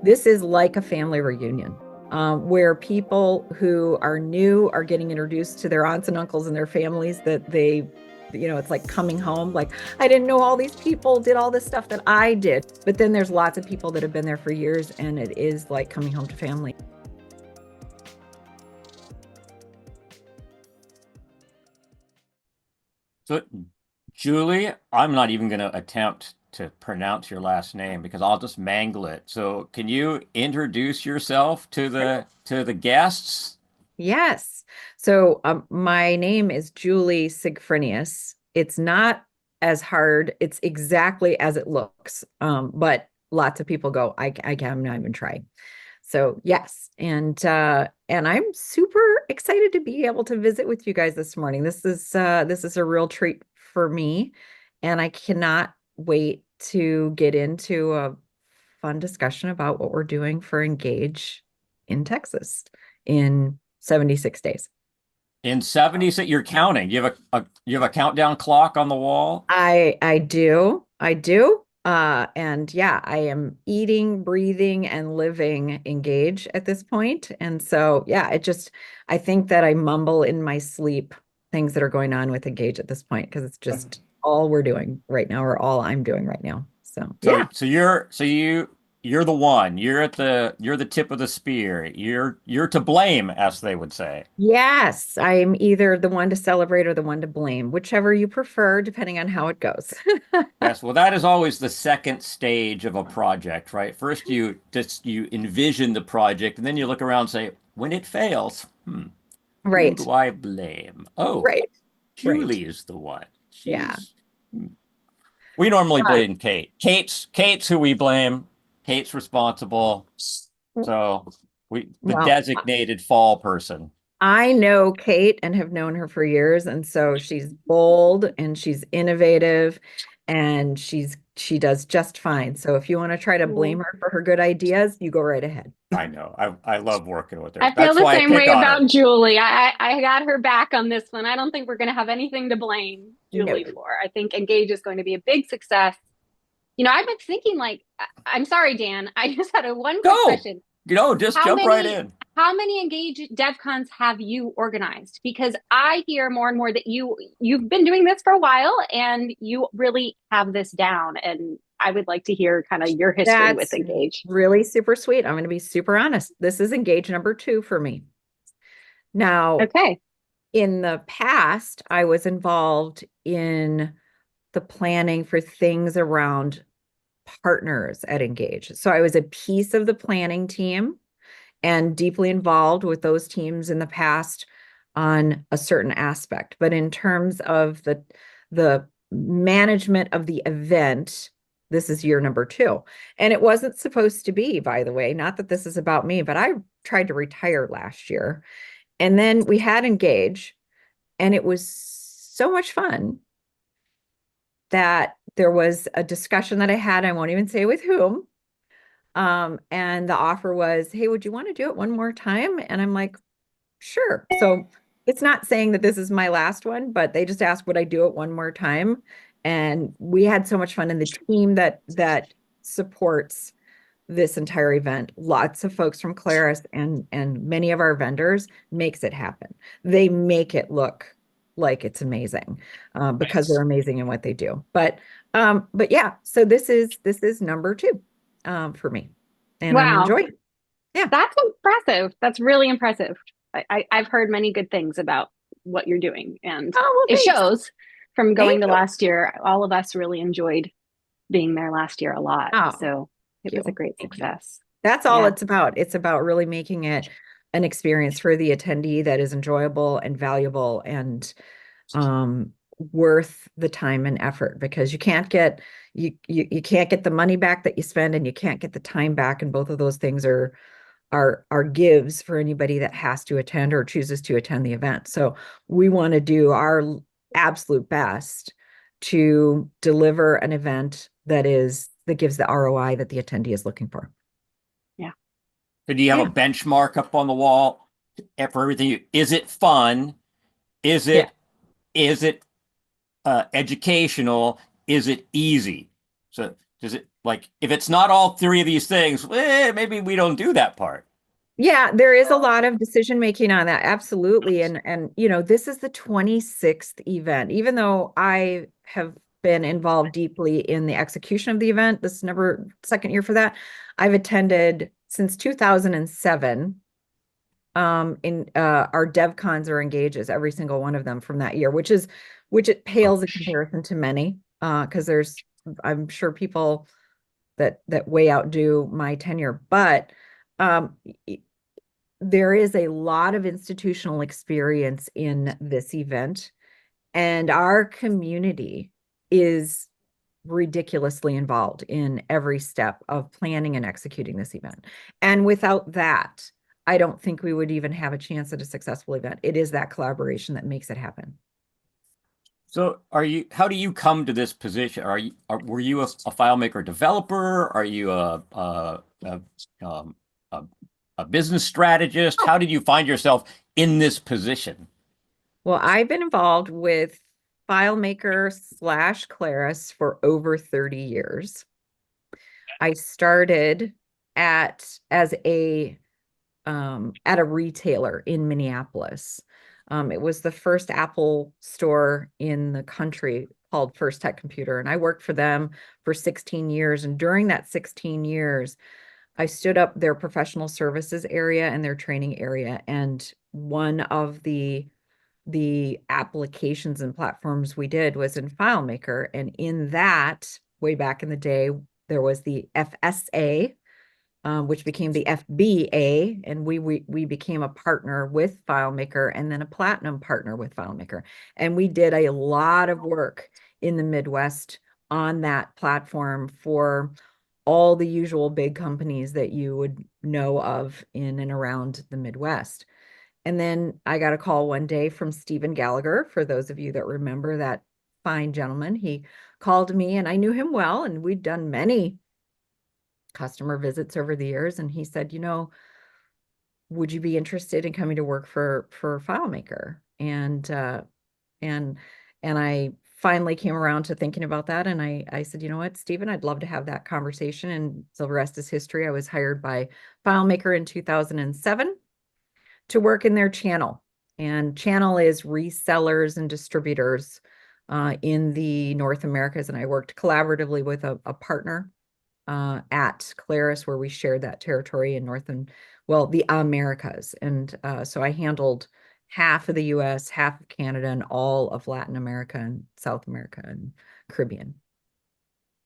This is like a family reunion, where people who are new are getting introduced to their aunts and uncles and their families that it's like coming home. Like, I didn't know all these people did all this stuff that I did. But then there's lots of people that have been there for years, and it is like coming home to family. So, Julie, I'm not even going to attempt to pronounce your last name because I'll just mangle it. So, can you introduce yourself to the guests? Yes. So my name is Julie Sigfrinius. It's not as hard. It's exactly as it looks. But lots of people go, I can't even try. So yes, and I'm super excited to be able to visit with you guys this morning. This is a real treat for me, and I cannot wait to get into a fun discussion about what we're doing for Engage in Texas in 76 days. In 76, you're counting. You have a countdown clock on the wall. I do. I do. And yeah, I am eating, breathing, and living Engage at this point. And so yeah, I think that I mumble in my sleep things that are going on with Engage at this point because it's just all we're doing right now, or all I'm doing right now. So So yeah. so you're the one. You're the tip of the spear. You're to blame, as they would say. Yes, I'm either the one to celebrate or the one to blame, whichever you prefer, depending on how it goes. Yes, well, that is always the second stage of a project, right? First, you envision the project, and then you look around and say, when it fails, who Right, do I blame? Oh, right, right. Julie is the one. Yeah. We normally Uh, blame Kate. Kate's who we blame. Kate's responsible. So the well, designated fall person. I know Kate and have known her for years, and so she's bold and she's innovative and she does just fine. So if you want to try to blame Mm. her for her good ideas, you go right ahead. I know. I love working with her. I feel That's the why I same pick way on her. about Julie. I got her back on this one. I don't think we're going to have anything to blame No. Julie for. I think Engage is going to be a big success. I've been thinking like, I'm sorry, Dan. I just had one quick Go. question. Just How jump right many in. how many Engage DevCons have you organized? Because I hear more and more that you've been doing this for a while and you really have this down. And I would like to hear kind of your history with That's Engage. really super sweet. I'm going to be super honest. This is Engage number 2 for me. Now, Okay. in the past, I was involved in the planning for things around partners at Engage. So I was a piece of the planning team and deeply involved with those teams in the past on a certain aspect. But in terms of the management of the event, this is year number 2. And it wasn't supposed to be, by the way, not that this is about me, but I tried to retire last year. And then we had Engage, and it was so much fun that there was a discussion that I had, I won't even say with whom. And the offer was, hey, would you want to do it one more time? And I'm like, sure. So it's not saying that this is my last one, but they just asked, would I do it one more time? And we had so much fun. And the team that supports this entire event, lots of folks from Claris and many of our vendors makes it happen. They make it look like it's amazing because they're Nice. amazing in what they do. But yeah, so this is number 2 for me, and I'm Wow. enjoying it. Yeah. That's impressive. That's really impressive. I've heard many good things about what you're doing, and Oh, it well, thanks. shows from Thank going to you. last year. All of us really enjoyed being there last year a lot. Oh, So it thank was a you. great Thank you. success. That's all Yeah. it's about. It's about really making it an experience for the attendee that is enjoyable and valuable and worth the time and effort, because you can't get the money back that you spend, and you can't get the time back, and both of those things are gives for anybody that has to attend or chooses to attend the event. So we want to do our absolute best to deliver an event that gives the ROI that the attendee is looking for. Yeah. So do you have a Yeah. benchmark up on the wall for everything? Is it fun? Is Yeah. it educational? Is it easy? So does it like if it's not all three of these things, maybe we don't do that part. Yeah, there is a lot of decision making on that. Absolutely. And this is the 26th event. Even though I have been involved deeply in the execution of the event, this is never second year for that. I've attended since 2007. In our DevCons or engages, every single one of them from that year, which it pales in comparison to many, because I'm sure people that way outdo my tenure, but there is a lot of institutional experience in this event, and our community is ridiculously involved in every step of planning and executing this event. And without that, I don't think we would even have a chance at a successful event. It is that collaboration that makes it happen. So how do you come to this position? Were you a FileMaker developer? Are you um, a, a business strategist? How did you find yourself in this position? Well, I've been involved with FileMaker / Claris for over 30 years. I started as at a retailer in Minneapolis. It was the first Apple store in the country called First Tech Computer, and I worked for them for 16 years. And during that 16 years, I stood up their professional services area and their training area. And one of the applications and platforms we did was in FileMaker. And in that, way back in the day, there was the FSA, which became the FBA, and we became a partner with FileMaker and then a platinum partner with FileMaker. And we did a lot of work in the Midwest on that platform for all the usual big companies that you would know of in and around the Midwest. And then I got a call one day from Stephen Gallagher, for those of you that remember that fine gentleman. He called me, and I knew him well, and we'd done many customer visits over the years. And he said, would you be interested in coming to work for FileMaker? And I finally came around to thinking about that. And I said, you know what, Stephen, I'd love to have that conversation. And the rest is history. I was hired by FileMaker in 2007 to work in their channel. And channel is resellers and distributors in the North Americas. And I worked collaboratively with a partner at Claris, where we shared that territory in the Americas. And so I handled half of the US, half of Canada, and all of Latin America and South America and Caribbean.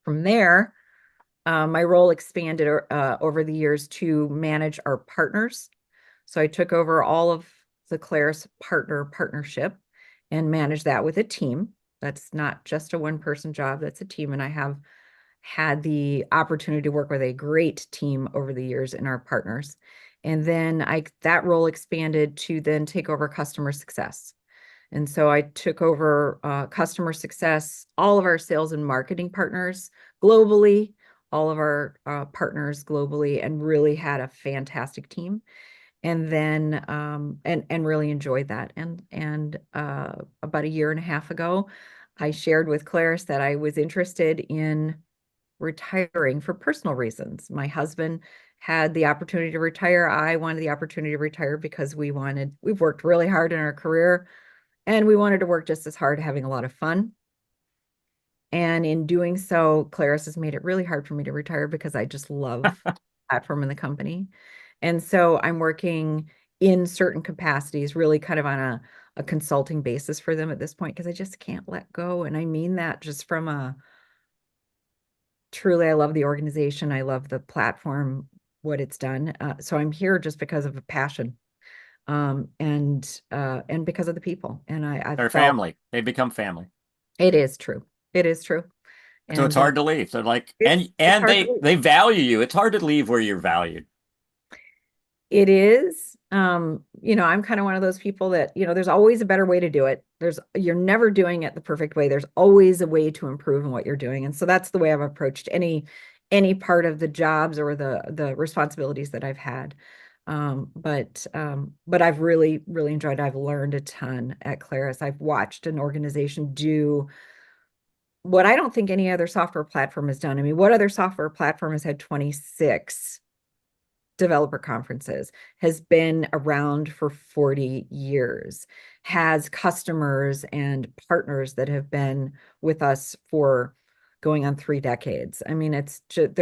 From there, my role expanded over the years to manage our partners. So I took over all of the Claris partnership and managed that with a team. That's not just a one-person job, that's a team. And I have had the opportunity to work with a great team over the years in our partners. And then that role expanded to then take over customer success. And so I took over customer success, all of our sales and marketing partners globally, all of our partners globally, and really had a fantastic team. And then and really enjoyed that. And about a year and a half ago, I shared with Claris that I was interested in retiring for personal reasons. My husband had the opportunity to retire. I wanted the opportunity to retire because we've worked really hard in our career, and we wanted to work just as hard, having a lot of fun. And in doing so, Claris has made it really hard for me to retire because I just love the platform and the company. And so I'm working in certain capacities, really kind of on a consulting basis for them at this point, because I just can't let go. And I mean that just from truly, I love the organization. I love the platform, what it's done. So I'm here just because of a passion, and because of the people. And I've They're felt family. They become family. it is true. It is true. So it's And hard to leave. So like, it's and hard to leave. they value you. It's hard to leave where you're valued. It is. I'm kind of one of those people that, there's always a better way to do it. You're never doing it the perfect way. There's always a way to improve in what you're doing. And so that's the way I've approached any part of the jobs or the responsibilities that I've had. But I've really, really enjoyed it. I've learned a ton at Claris. I've watched an organization do what I don't think any other software platform has done. I mean, what other software platform has had 26 developer conferences, has been around for 40 years, has customers and partners that have been with us for going on 3 decades? I mean, it's just,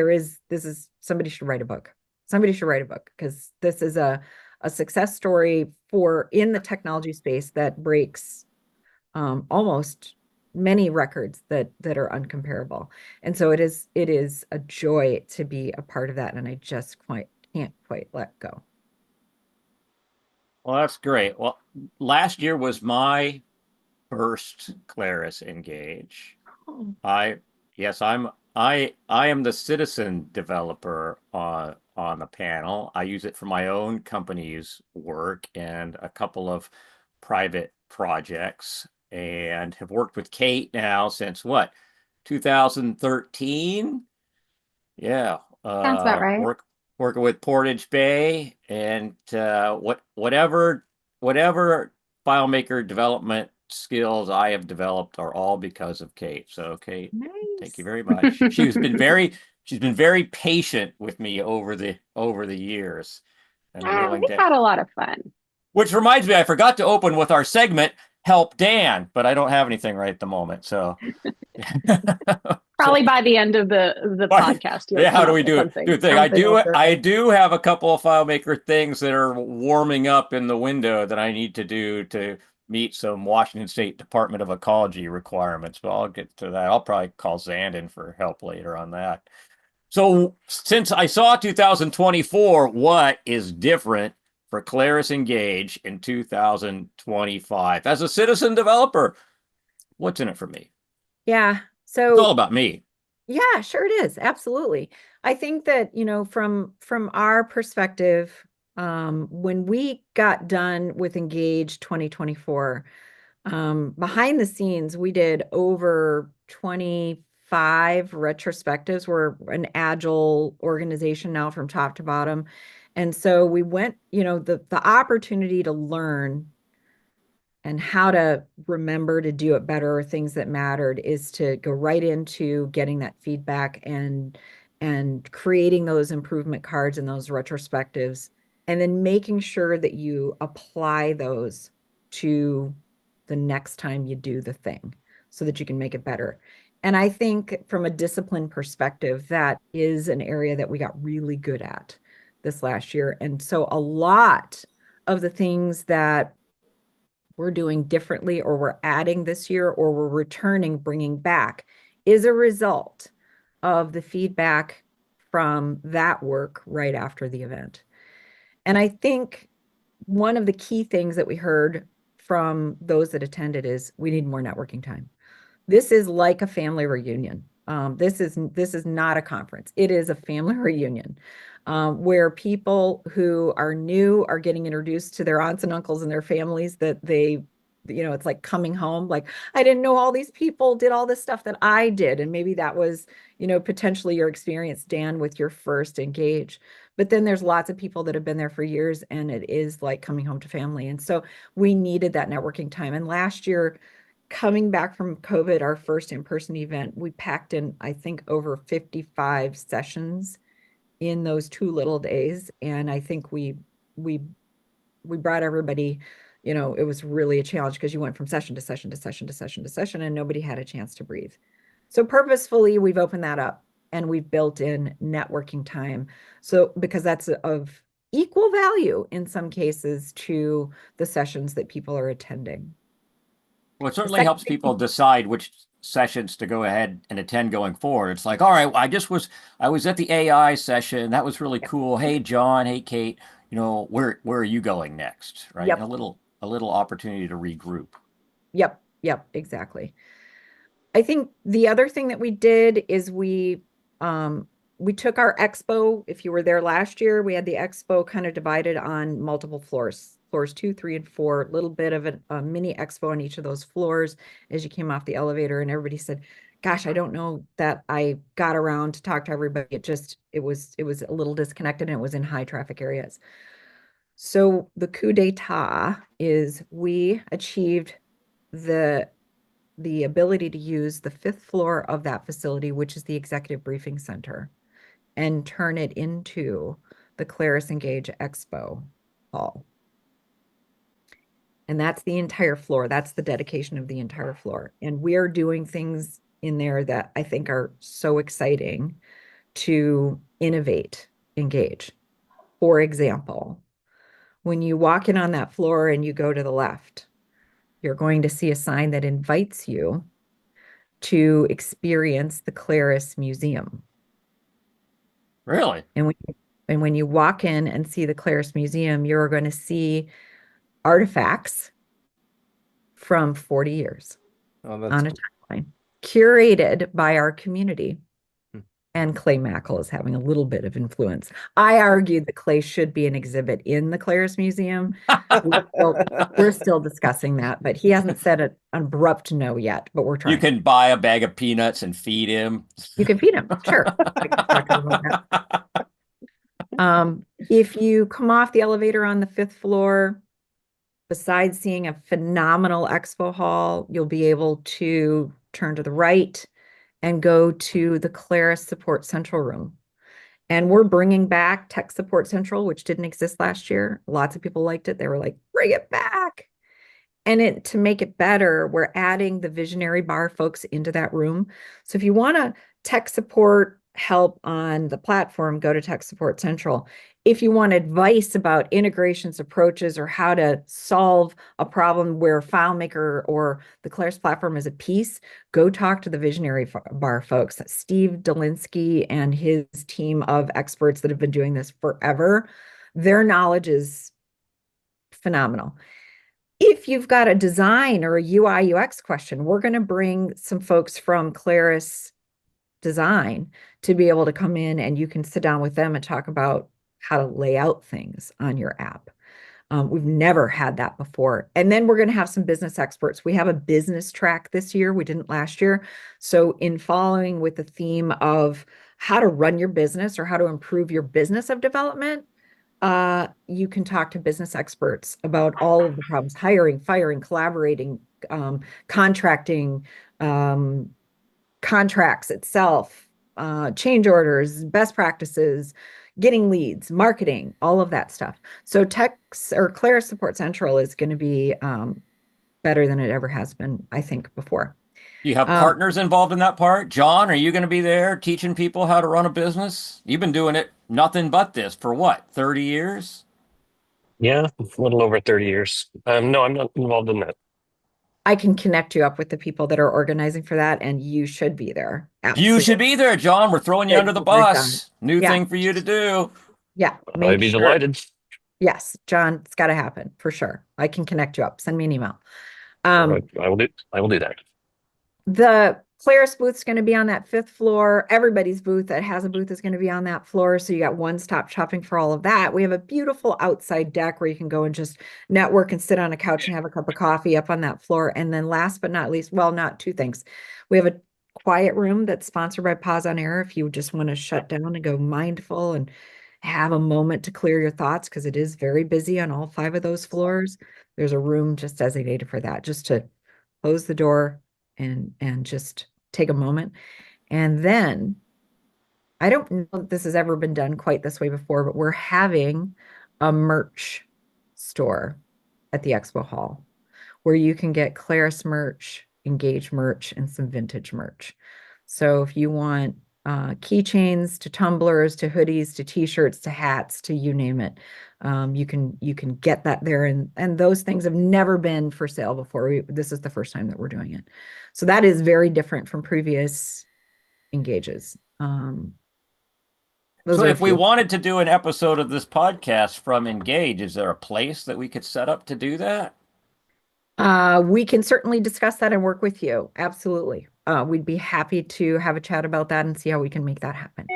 somebody should write a book. Somebody should write a book, because this is a success story for in the technology space that breaks almost many records that are uncomparable. And so it is a joy to be a part of that, and I just can't quite let go. Well, that's great. Well, last year was my first Claris Engage. Oh. I am the citizen developer on the panel. I use it for my own company's work and a couple of private projects, and have worked with Kate now since what, 2013? Yeah. Sounds about right. Working with Portage Bay, and whatever FileMaker development skills I have developed are all because of Kate. So Kate, Nice. thank you very much. She's been very patient with me over the years, and willing We've to. had a lot of fun. Which reminds me, I forgot to open with our segment, Help Dan, but I don't have anything right at the moment. So Probably by the end of the podcast. Yeah, how do we do it? Something. Do thing. I do have a couple of FileMaker things that are warming up in the window that I need to do to meet some Washington State Department of Ecology requirements, but I'll get to that. I'll probably call Zandon for help later on that. So since I saw 2024, what is different for Claris Engage in 2025? As a citizen developer, what's in it for me? Yeah. It's all So about me. yeah, sure it is. Absolutely. I think that, from our perspective, when we got done with Engage 2024, behind the scenes, we did over 25 retrospectives. We're an agile organization now from top to bottom. And so we went, the opportunity to learn and how to remember to do it better, or things that mattered, is to go right into getting that feedback and creating those improvement cards and those retrospectives, and then making sure that you apply those to the next time you do the thing so that you can make it better. And I think from a discipline perspective, that is an area that we got really good at this last year. And so a lot of the things that we're doing differently, or we're adding this year, or we're returning, bringing back, is a result of the feedback from that work right after the event. And I think one of the key things that we heard from those that attended is we need more networking time. This is like a family reunion. This is not a conference. It is a family reunion, where people who are new are getting introduced to their aunts and uncles and their families that they, it's like coming home. Like, I didn't know all these people did all this stuff that I did. And maybe that was, potentially your experience, Dan, with your first Engage. But then there's lots of people that have been there for years, and it is like coming home to family. And so we needed that networking time. And last year, coming back from COVID, our first in-person event, we packed in, I think, over 55 sessions in those 2 little days. And I think we brought everybody, it was really a challenge, because you went from session to session to session to session to session, and nobody had a chance to breathe. So purposefully, we've opened that up, and we've built in networking time. So because that's of equal value in some cases to the sessions that people are attending. Well, it certainly helps people decide which sessions to go ahead and attend going forward. It's like, all right, I was at the AI session. That was really cool. Hey, John. Hey, Kate. Where are you going next? Right. Yep. And a little opportunity to regroup. Yep. Exactly. I think the other thing that we did is we took our expo. If you were there last year, we had the expo kind of divided on multiple floors 2, 3, and 4, a little bit of a mini expo on each of those floors as you came off the elevator. And everybody said, gosh, I don't know that I got around to talk to everybody. It was a little disconnected, and it was in high traffic areas. So the coup d'etat is we achieved the the ability to use the 5th floor of that facility, which is the Executive Briefing Center, and turn it into the Claris Engage Expo Hall. And that's the entire floor. That's the dedication of the entire floor. And we're doing things in there that I think are so exciting to innovate, Engage. For example, when you walk in on that floor and you go to the left, you're going to see a sign that invites you to experience the Claris Museum. Really? And when you walk in and see the Claris Museum, you're going to see artifacts from 40 years Oh, on a timeline, curated by our community. And Clay Mackel is having a little bit of influence. I argued that Clay should be an exhibit in the Claris Museum. We're still discussing that, but he hasn't said an abrupt no yet, but we're trying. You can buy a bag of peanuts and feed him. You can feed him, sure. I can talk about that. If you come off the elevator on the 5th floor, besides seeing a phenomenal expo hall, you'll be able to turn to the right and go to the Claris Support Central room. And we're bringing back Tech Support Central, which didn't exist last year. Lots of people liked it. They were like, bring it back. And to make it better, we're adding the visionary bar folks into that room. So if you want to tech support help on the platform, go to Tech Support Central. If you want advice about integrations, approaches, or how to solve a problem where FileMaker or the Claris platform is a piece, go talk to the visionary bar folks. Steve Dolinsky and his team of experts that have been doing this forever. Their knowledge is phenomenal. If you've got a design or a UI UX question, we're going to bring some folks from Claris Design to be able to come in, and you can sit down with them and talk about how to lay out things on your app. We've never had that before. And then we're going to have some business experts. We have a business track this year. We didn't last year. So in following with the theme of how to run your business or how to improve your business of development, you can talk to business experts about all of the problems: hiring, firing, collaborating, contracting, contracts itself, change orders, best practices, getting leads, marketing, all of that stuff. So Claris Support Central is going to be better than it ever has been, I think, before. You have partners involved in that part? John, are you going to be there teaching people how to run a business? You've been doing it nothing but this for what, 30 years? Yeah, a little over 30 years. No, I'm not involved in that. I can connect you up with the people that are organizing for that, and you should be there. You should be there, John. We're throwing you under the bus. New thing for you to do. Yeah. I'd be delighted. Yes, John, it's got to happen for sure. I can connect you up. Send me an email. I will do that. The Claris booth is going to be on that 5th floor. Everybody's booth that has a booth is going to be on that floor. So you got one-stop shopping for all of that. We have a beautiful outside deck where you can go and just network and sit on a couch and have a cup of coffee up on that floor. And then last but not least, well, not two things. We have a quiet room that's sponsored by Pause on Air if you just want to shut down and go mindful and have a moment to clear your thoughts, because it is very busy on all 5 of those floors. There's a room just designated for that, just to close the door and just take a moment. And then I don't know if this has ever been done quite this way before, but we're having a merch store at the expo hall where you can get Claris merch, Engage merch, and some vintage merch. So if you want keychains to tumblers to hoodies to t-shirts to hats to you name it, you can get that there, and those things have never been for sale before. This is the first time that we're doing it, so that is very different from previous Engages. So if we wanted to do an episode of this podcast from Engage, is there a place that we could set up to do that? We can certainly discuss that and work with you. Absolutely. We'd be happy to have a chat about that and see how we can make that happen.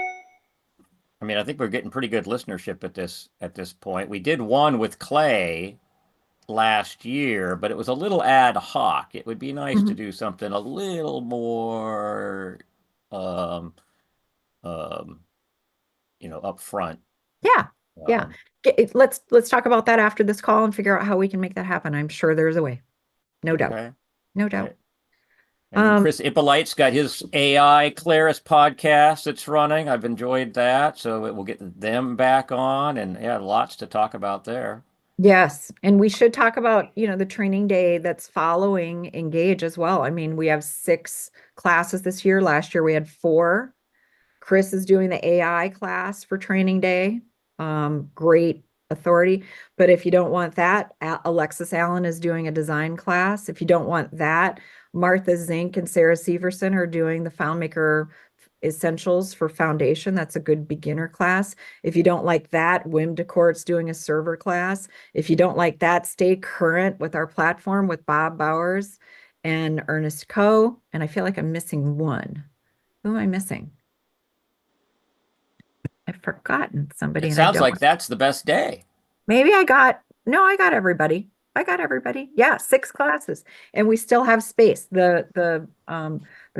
I mean, I think we're getting pretty good listenership at this point. We did one with Clay last year, but it was a little ad hoc. It would be nice to do something a little more up front. Yeah. Let's talk about that after this call and figure out how we can make that happen. I'm sure there's a way. No doubt. Okay. No doubt. And Um, Chris Ippolite's got his AI Claris podcast that's running. I've enjoyed that. So it will get them back on, and yeah, lots to talk about there. yes, and we should talk about, the training day that's following Engage as well. I mean, we have 6 classes this year. Last year we had 4. Chris is doing the AI class for training day. Great authority. But if you don't want that, Alexis Allen is doing a design class. If you don't want that, Martha Zink and Sarah Severson are doing the FileMaker Essentials for Foundation. That's a good beginner class. If you don't like that, Wim DeCourt's doing a server class. If you don't like that, stay current with our platform with Bob Bowers and Ernest Coe. And I feel like I'm missing one. Who am I missing? I've forgotten somebody It and I sounds don't. like that's the best day. Maybe I got, no, I got everybody. I got everybody. Yeah, 6 classes. And we still have space. The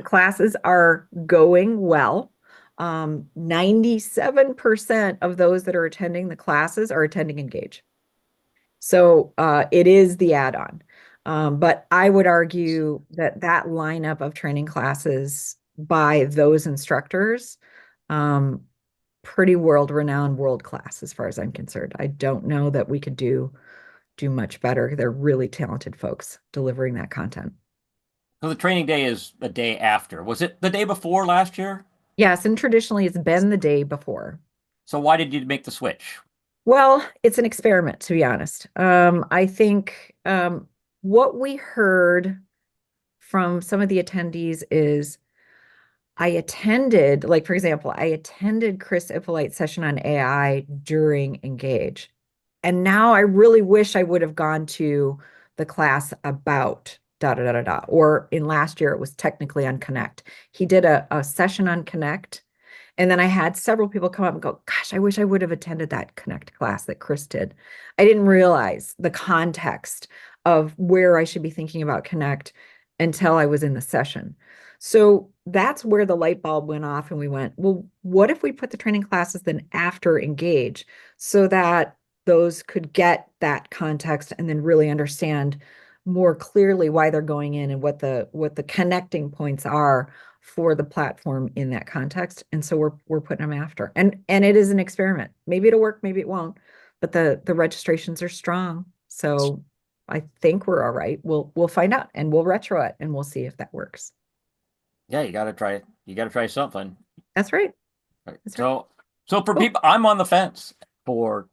classes are going well. 97% of those that are attending the classes are attending Engage. So it is the add-on. But I would argue that that lineup of training classes by those instructors, pretty world-renowned, world-class as far as I'm concerned. I don't know that we could do much better. They're really talented folks delivering that content. So the training day is the day after. Was it the day before last year? Yes, and traditionally it's been the day before. So why did you make the switch? Well, it's an experiment, to be honest. I think what we heard from some of the attendees is I attended, like, for example, I attended Chris Ippolite's session on AI during Engage. And now I really wish I would have gone to the class about da da da da da. Or in last year, it was technically on Connect. He did a session on Connect. And then I had several people come up and go, gosh, I wish I would have attended that Connect class that Chris did. I didn't realize the context of where I should be thinking about Connect until I was in the session. So that's where the light bulb went off and we went, well, what if we put the training classes then after Engage so that those could get that context and then really understand more clearly why they're going in and what the connecting points are for the platform in that context. And so we're putting them after. And it is an experiment. Maybe it'll work, maybe it won't, but the registrations are strong. So I think we're all right. We'll find out and we'll retro it and we'll see if that works. Yeah, you got to try it. You got to try something. That's right. Right. That's right. So for people, I'm on the fence for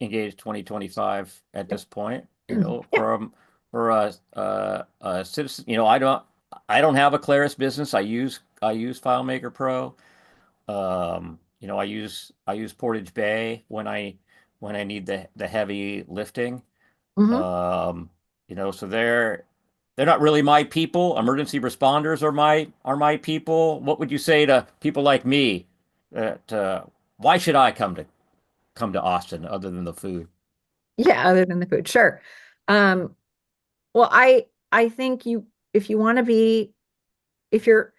Engage 2025 at this point. Yeah. For a citizen, I don't have a Claris business. I use FileMaker Pro. I use Portage Bay when I need the heavy lifting. Mhm. So they're not really my people. Emergency responders are my people. What would you say to people like me that why should I come to Austin other than the food? Yeah, other than the food. Sure. Well, I think if you want to be if you're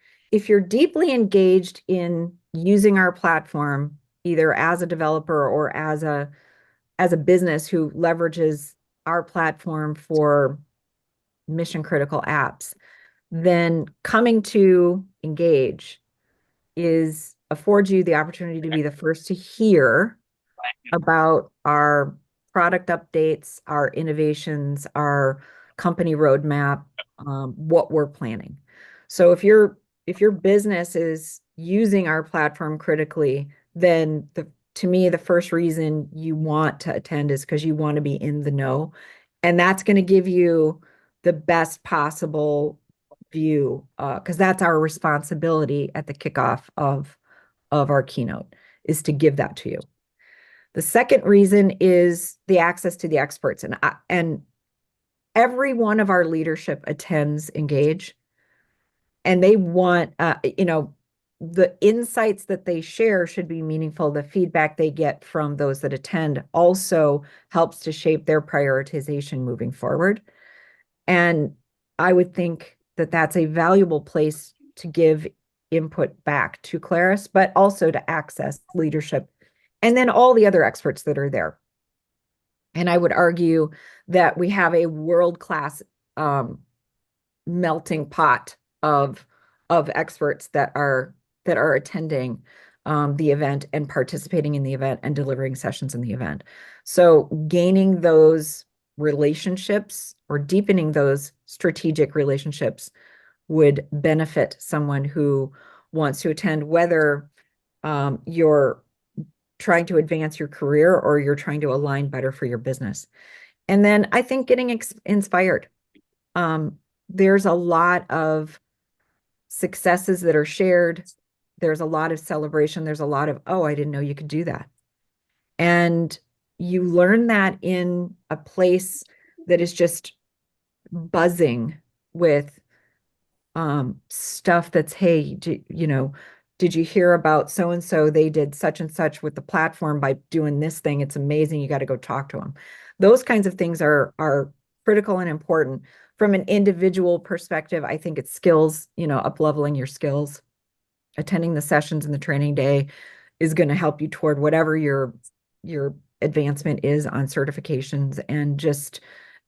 deeply engaged in using our platform, either as a developer or as a business who leverages our platform for mission critical apps, then coming to Engage affords you the opportunity to be the first to hear about our product updates, our innovations, our company roadmap, what we're planning. So if your business is using our platform critically, then to me, the first reason you want to attend is because you want to be in the know. And that's going to give you the best possible view, because that's our responsibility at the kickoff of our keynote, is to give that to you. The second reason is the access to the experts, and every one of our leadership attends Engage, and they want the insights that they share should be meaningful. The feedback they get from those that attend also helps to shape their prioritization moving forward. And I would think that that's a valuable place to give input back to Claris, but also to access leadership and then all the other experts that are there. And I would argue that we have a world-class melting pot of experts that are attending the event and participating in the event and delivering sessions in the event. So gaining those relationships or deepening those strategic relationships would benefit someone who wants to attend, whether you're trying to advance your career or you're trying to align better for your business. And then I think getting inspired. There's a lot of successes that are shared. There's a lot of celebration. There's a lot of, oh, I didn't know you could do that. And you learn that in a place that is just buzzing with stuff that's, hey, did you hear about so and so? They did such and such with the platform by doing this thing. It's amazing. You got to go talk to them. Those kinds of things are critical and important. From an individual perspective, I think it's skills, up leveling your skills. Attending the sessions in the training day is going to help you toward whatever your advancement is on certifications and just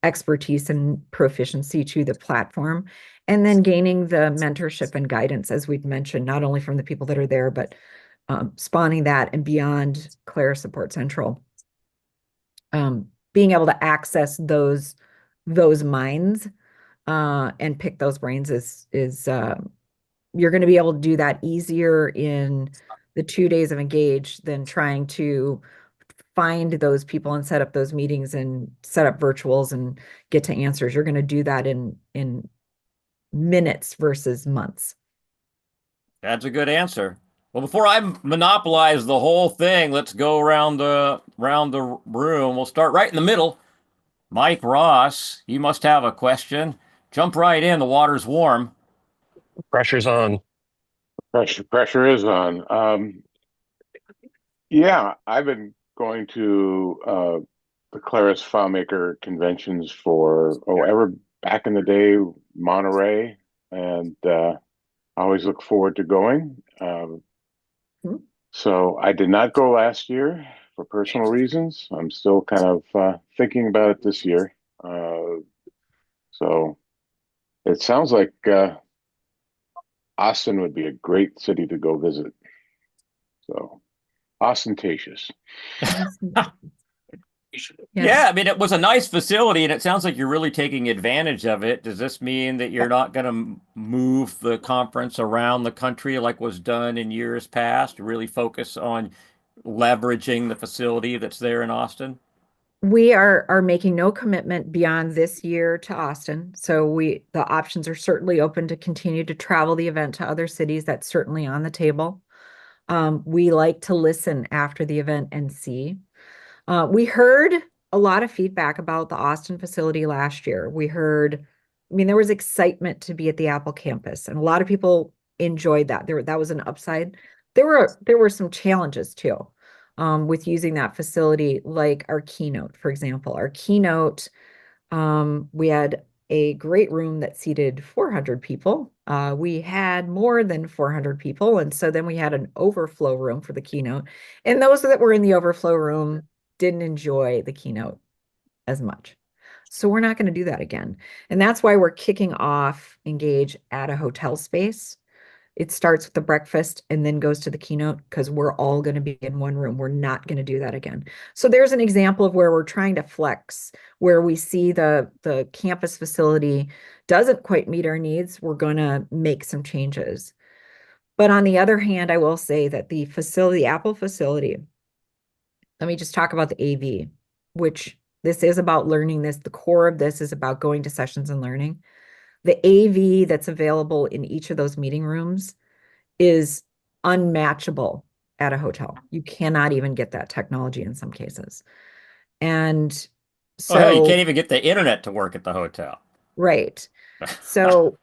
expertise and proficiency to the platform. And then gaining the mentorship and guidance, as we've mentioned, not only from the people that are there, but spawning that and beyond Claris Support Central. Being able to access those minds and pick those brains is you're going to be able to do that easier in the 2 days of Engage than trying to find those people and set up those meetings and set up virtuals and get to answers. You're going to do that in minutes versus months. That's a good answer. Well, before I monopolize the whole thing, let's go around the room. We'll start right in the middle. Mike Ross, you must have a question. Jump right in. The water's warm. Pressure's on. Pressure is on. Yeah, I've been going to the Claris FileMaker conventions for ever back in the day, Monterey, and I always look forward to going. So I did not go last year for personal reasons. I'm still kind of thinking about it this year. So it sounds like Austin would be a great city to go visit. So ostentatious. Yeah, I mean, it was a nice facility, and it sounds like you're really taking advantage of it. Does this mean that you're not going to move the conference around the country like was done in years past? Really focus on leveraging the facility that's there in Austin? We are making no commitment beyond this year to Austin. So the options are certainly open to continue to travel the event to other cities. That's certainly on the table. We like to listen after the event and see. We heard a lot of feedback about the Austin facility last year. There was excitement to be at the Apple campus, and a lot of people enjoyed that. That was an upside. There were some challenges too, with using that facility, like our Keynote, for example. Our Keynote, we had a great room that seated 400 people. We had more than 400 people, and so then we had an overflow room for the Keynote. And those that were in the overflow room didn't enjoy the Keynote as much. So we're not going to do that again. And that's why we're kicking off Engage at a hotel space. It starts with the breakfast and then goes to the Keynote because we're all going to be in one room. We're not going to do that again. So there's an example of where we're trying to flex, where we see the campus facility doesn't quite meet our needs. We're going to make some changes. But on the other hand, I will say that the Apple facility, let me just talk about the AV, which this is about learning this. The core of this is about going to sessions and learning. The AV that's available in each of those meeting rooms is unmatchable at a hotel. You cannot even get that technology in some cases. And so you can't even get the internet to work at the hotel. Right. So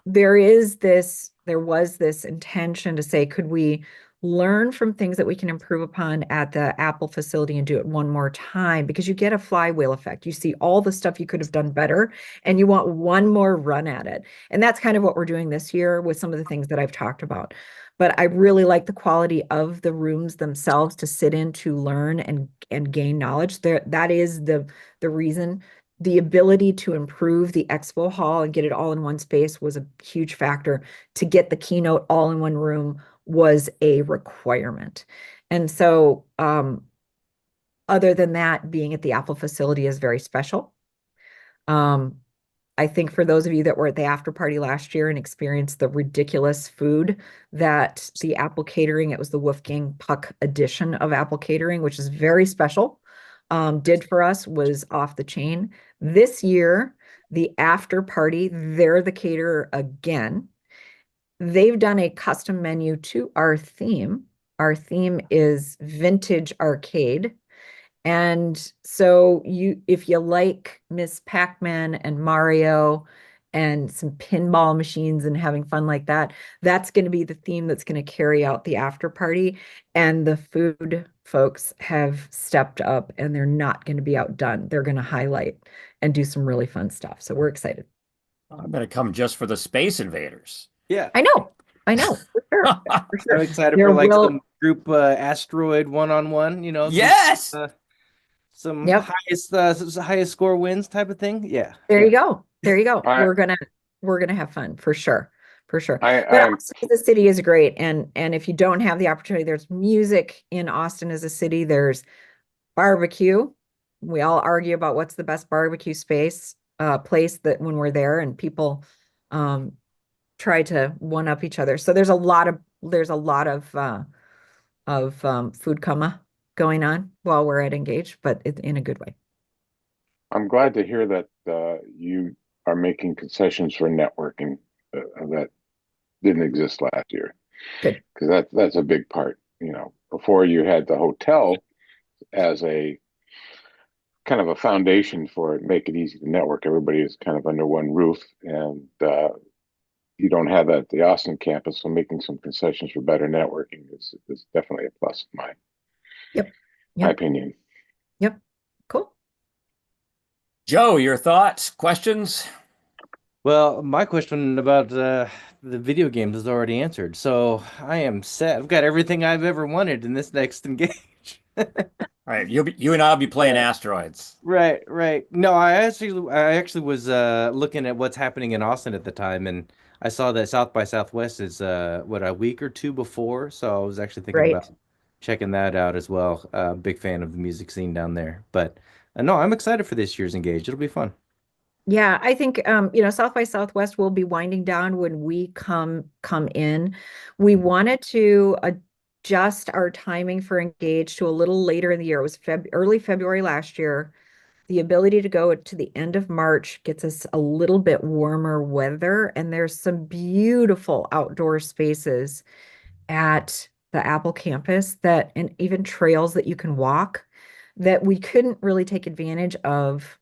there was this intention to say, could we learn from things that we can improve upon at the Apple facility and do it one more time? Because you get a flywheel effect. You see all the stuff you could have done better, and you want one more run at it. And that's kind of what we're doing this year with some of the things that I've talked about. But I really like the quality of the rooms themselves to sit in, to learn and gain knowledge. That is the reason the ability to improve the expo hall and get it all in one space was a huge factor. To get the keynote all in one room was a requirement. And so, other than that, being at the Apple facility is very special. I think for those of you that were at the after party last year and experienced the ridiculous food that the Apple Catering, it was the Wolfgang Puck edition of Apple Catering, which is very special, did for us, was off the chain. This year, the after party, they're the caterer again. They've done a custom menu to our theme. Our theme is vintage arcade. And so if you like Miss Pac-Man and Mario and some pinball machines and having fun like that, that's going to be the theme that's going to carry out the after party. And the food folks have stepped up and they're not going to be outdone. They're going to highlight and do some really fun stuff. So we're excited. I'm going to come just for the Space Invaders. Yeah, I know, for sure. For sure. I'm excited There for like will- some group asteroid one-on-one. You know, Yes! some Yep. highest score wins type of thing. Yeah, There you go. There you go. I- We're gonna have fun for sure. For sure. I- But I'm- Austin as a city is great. And if you don't have the opportunity, there's music in Austin as a city. There's barbecue. We all argue about what's the best barbecue place that when we're there, and people try to one up each other. So there's a lot of food coma going on while we're at Engage, but in a good way. I'm glad to hear that you are making concessions for networking that didn't exist last year. Good. Because that's a big part. You know, before you had the hotel as a kind of a foundation for it, make it easy to network. Everybody is kind of under one roof, and you don't have that at the Austin campus. So making some concessions for better networking is definitely a plus in my Yep. opinion. Yep. Cool. Joe, your thoughts, questions? Well, my question about the video games is already answered. So I am set. I've got everything I've ever wanted in this next Engage. All right, you and I'll be playing asteroids. Right, right. No, I actually was looking at what's happening in Austin at the time, and I saw that South by Southwest is a week or two before. So I was actually thinking Right. about checking that out as well. Big fan of the music scene down there. But no, I'm excited for this year's Engage. It'll be fun. Yeah, I think South by Southwest will be winding down when we come in. We wanted to adjust our timing for Engage to a little later in the year. It was early February last year. The ability to go to the end of March gets us a little bit warmer weather, and there's some beautiful outdoor spaces at the Apple campus and even trails that you can walk that we couldn't really take advantage of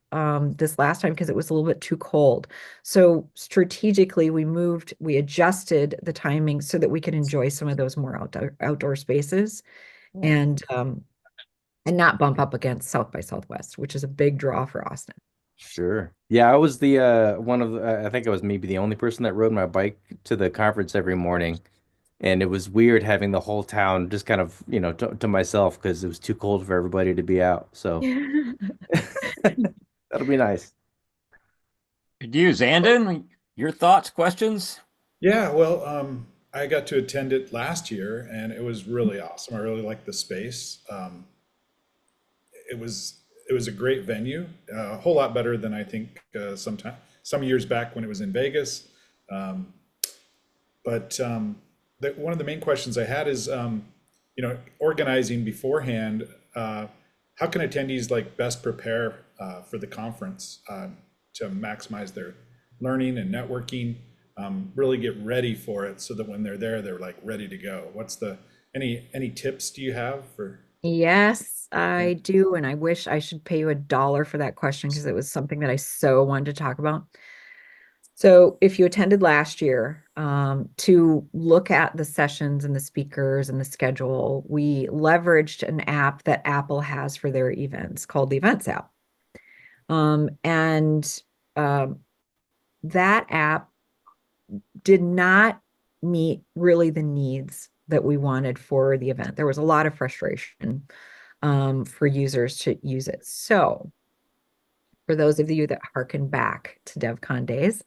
this last time because it was a little bit too cold. So strategically, we adjusted the timing so that we could enjoy some of those more outdoor spaces and not bump up against South by Southwest, which is a big draw for Austin. Sure. Yeah, I was the one of I think I was maybe the only person that rode my bike to the conference every morning. And it was weird having the whole town just kind of, to myself because it was too cold for everybody to be out. So that'll be nice. Could you, Zandon, your thoughts, questions? Yeah, well, I got to attend it last year and it was really awesome. I really liked the space. It was a great venue, a whole lot better than I think some years back when it was in Vegas. But one of the main questions I had is, organizing beforehand. How can attendees best prepare for the conference to maximize their learning and networking? Really get ready for it so that when they're there, they're ready to go. Any tips do you have for? Yes, I do. And I wish I should pay you $1 for that question because it was something that I so wanted to talk about. So if you attended last year, to look at the sessions and the speakers and the schedule, we leveraged an app that Apple has for their events called the Events app. That app did not meet really the needs that we wanted for the event. There was a lot of frustration for users to use it. So For those of you that harken back to DevCon days,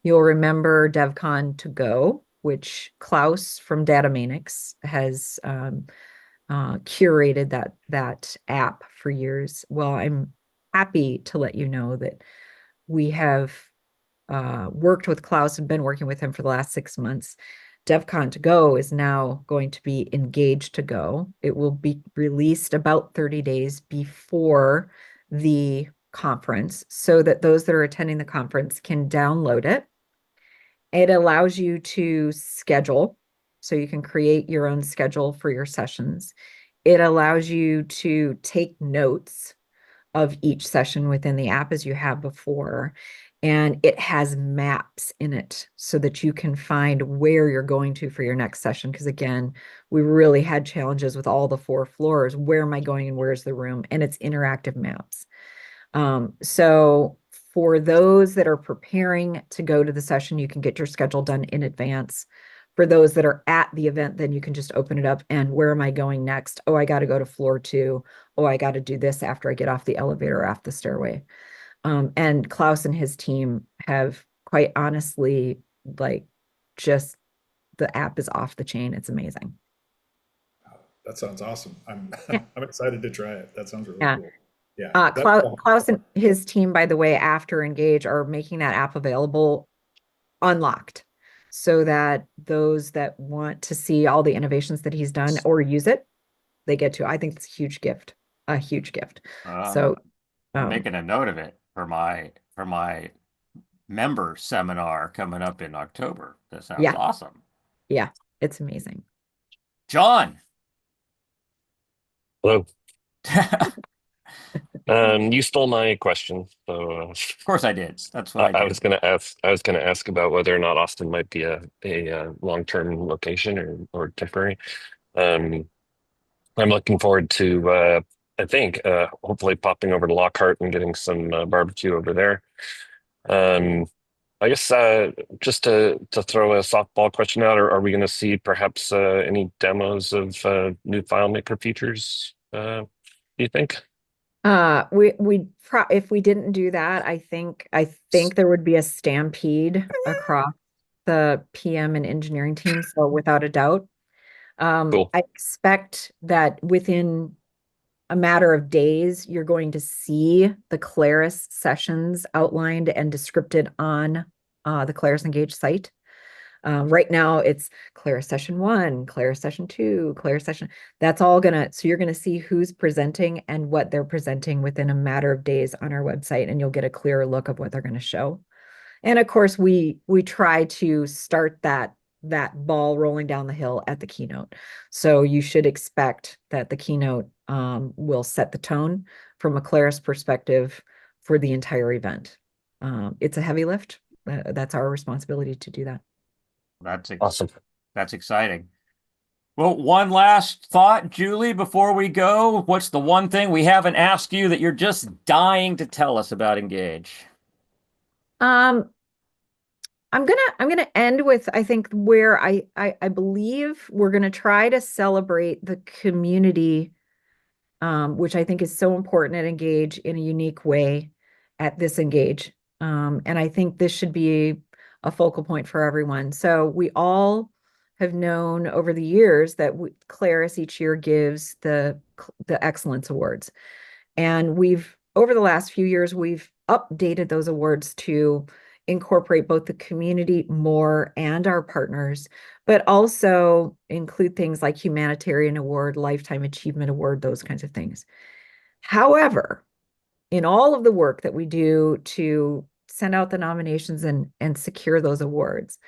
you'll remember DevCon to go, which Klaus from Datamanix has curated that app for years. Well, I'm happy to let you know that we have worked with Klaus and been working with him for the last 6 months. DevCon to go is now going to be Engage to go. It will be released about 30 days before the conference so that those that are attending the conference can download it. It allows you to schedule, so you can create your own schedule for your sessions. It allows you to take notes of each session within the app as you have before. And it has maps in it so that you can find where you're going to for your next session. Because again, we really had challenges with all the 4 floors. Where am I going and where's the room? And it's interactive maps. So for those that are preparing to go to the session, you can get your schedule done in advance. For those that are at the event, then you can just open it up and where am I going next? Oh, I got to go to floor 2. Oh, I got to do this after I get off the elevator or off the stairway. And Klaus and his team have quite honestly, like, just the app is off the chain. It's amazing. That sounds awesome. I'm Yeah. I'm excited to try it. That sounds really Yeah. cool. Yeah. Klaus and his team, by the way, after Engage are making that app available unlocked so that those that want to see all the innovations that he's done or use it, they get to. I think it's a huge gift. So I'm making a note of it for my member seminar coming up in October. That sounds Yeah. awesome. Yeah, it's amazing. John. Hello. You stole my question, so Of course I did. That's what I I did. was going to ask. I was going to ask about whether or not Austin might be a long-term location or temporary. I'm looking forward to I think hopefully popping over to Lockhart and getting some barbecue over there. I guess just to throw a softball question out, are we going to see perhaps any demos of new FileMaker features? Do you think? If we didn't do that, I think there would be a stampede across the PM and engineering team. So without a doubt, Cool. I expect that within a matter of days, you're going to see the Claris sessions outlined and descripted on the Claris Engage site. Right now it's Claris session 1, Claris session 2, Claris session. That's all so you're gonna see who's presenting and what they're presenting within a matter of days on our website, and you'll get a clearer look of what they're gonna show. And of course, we try to start that ball rolling down the hill at the keynote. So you should expect that the keynote will set the tone from a Claris perspective for the entire event. It's a heavy lift. That's our responsibility to do that. Awesome. That's exciting. Well, one last thought, Julie, before we go. What's the one thing we haven't asked you that you're just dying to tell us about Engage? I'm gonna end with, I think, where I believe we're gonna try to celebrate the community, which I think is so important at Engage in a unique way at this Engage. And I think this should be a focal point for everyone. So we all have known over the years that Claris each year gives the Excellence Awards. And over the last few years, we've updated those awards to incorporate both the community more and our partners, but also include things like Humanitarian Award, Lifetime Achievement Award, those kinds of things. However, in all of the work that we do to send out the nominations and secure those awards,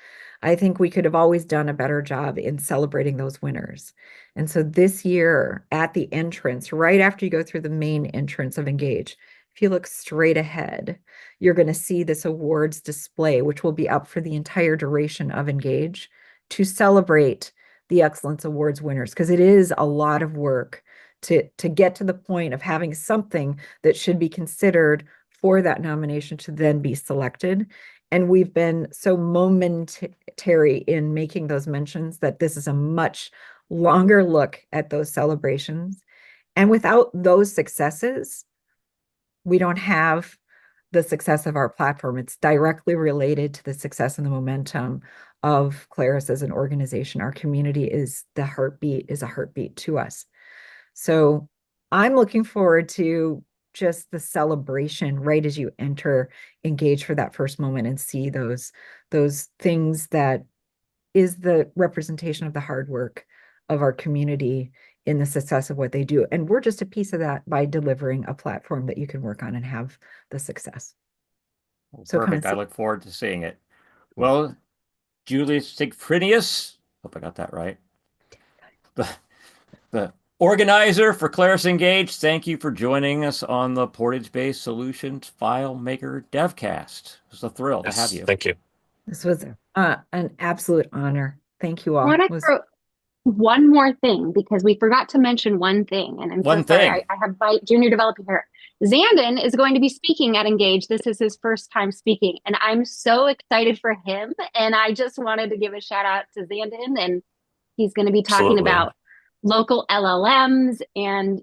I think we could have always done a better job in celebrating those winners. And so this year at the entrance, right after you go through the main entrance of Engage, if you look straight ahead, you're going to see this awards display, which will be up for the entire duration of Engage to celebrate the Excellence Awards winners, because it is a lot of work to get to the point of having something that should be considered for that nomination to then be selected. And we've been so momentary in making those mentions that this is a much longer look at those celebrations. And without those successes, we don't have the success of our platform. It's directly related to the success and the momentum of Claris as an organization. Our community is a heartbeat to us. So I'm looking forward to just the celebration right as you enter Engage for that first moment and see those things that is the representation of the hard work of our community in the success of what they do. And we're just a piece of that by delivering a platform that you can work on and have the success. So Perfect. I look forward to seeing it. Well, Julie Sigfrinius, hope I got that right. The organizer for Claris Engage, thank you for joining us on the Portage Bay Solutions FileMaker DevCast. It was a thrill to have you. Thank you. This was an absolute honor. Thank you all. I want to throw one more thing because we forgot to mention one thing, and I'm so sorry. I have my junior developer here. Zandon is going to be speaking at Engage. This is his first time speaking, and I'm so excited for him. And I just wanted to give a shout out to Zandon, and he's going to be talking about local LLMs, and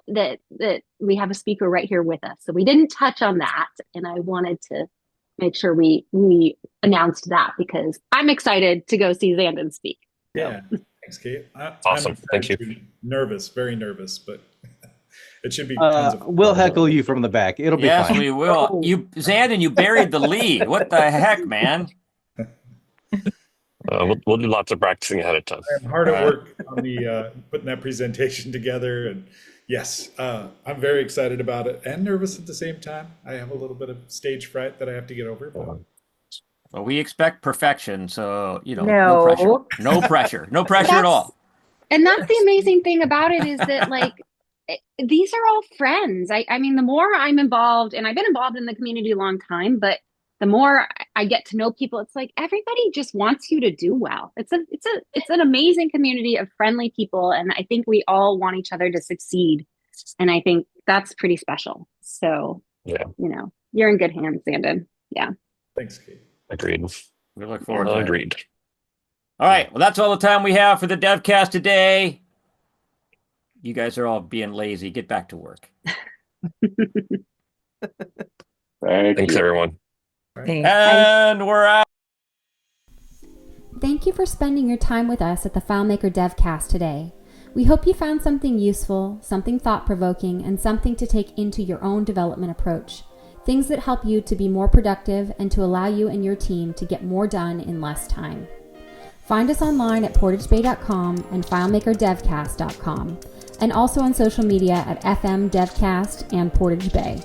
that we have a speaker right here with us. So we didn't touch on that, and I wanted to make sure we announced that because I'm excited to go see Zandon speak. Yeah, thanks, Kate. Awesome, thank you. Nervous, very nervous, but it should be tons of fun. We'll heckle you from the back. It'll be fine. Yes, we will. Zandon, you buried the lead. What the heck, man? We'll do lots of practicing ahead of time. I'm hard at work on the putting that presentation together, and yes, I'm very excited about it and nervous at the same time. I have a little bit of stage fright that I have to get over. But... Well, we expect perfection, so no pressure at all. And that's the amazing thing about it is that these are all friends. I mean, the more I'm involved, and I've been involved in the community a long time, but the more I get to know people, it's like everybody just wants you to do well. It's an amazing community of friendly people, and I think we all want each other to succeed. And I think that's pretty special. So you're in good hands, Zandon. Yeah. Thanks, Kate. Agreed. We look forward to it. Agreed. All right. Well, that's all the time we have for the DevCast today. You guys are all being lazy. Get back to work. Thanks, everyone. Thanks. And we're out. Thank you for spending your time with us at the FileMaker DevCast today. We hope you found something useful, something thought-provoking, and something to take into your own development approach. Things that help you to be more productive and to allow you and your team to get more done in less time. Find us online at portagebay.com and filemakerdevcast.com, and also on social media at FM DevCast and Portage Bay.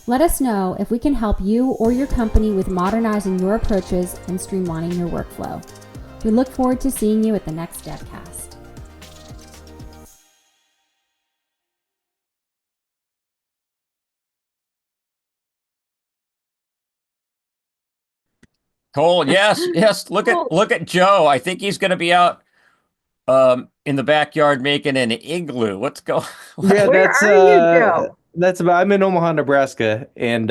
Let us know if we can help you or your company with modernizing your approaches and streamlining your workflow. We look forward to seeing you at the next DevCast. Cole, yes. Look at Joe. I think he's going to be out in the backyard making an igloo. What's going? Yeah, Where are you, Joe? I'm in Omaha, Nebraska, and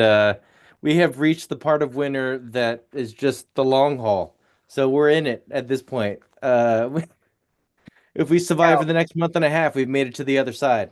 we have reached the part of winter that is just the long haul. So we're in it at this point. If we survive for the next month and a half, we've made it to the other side.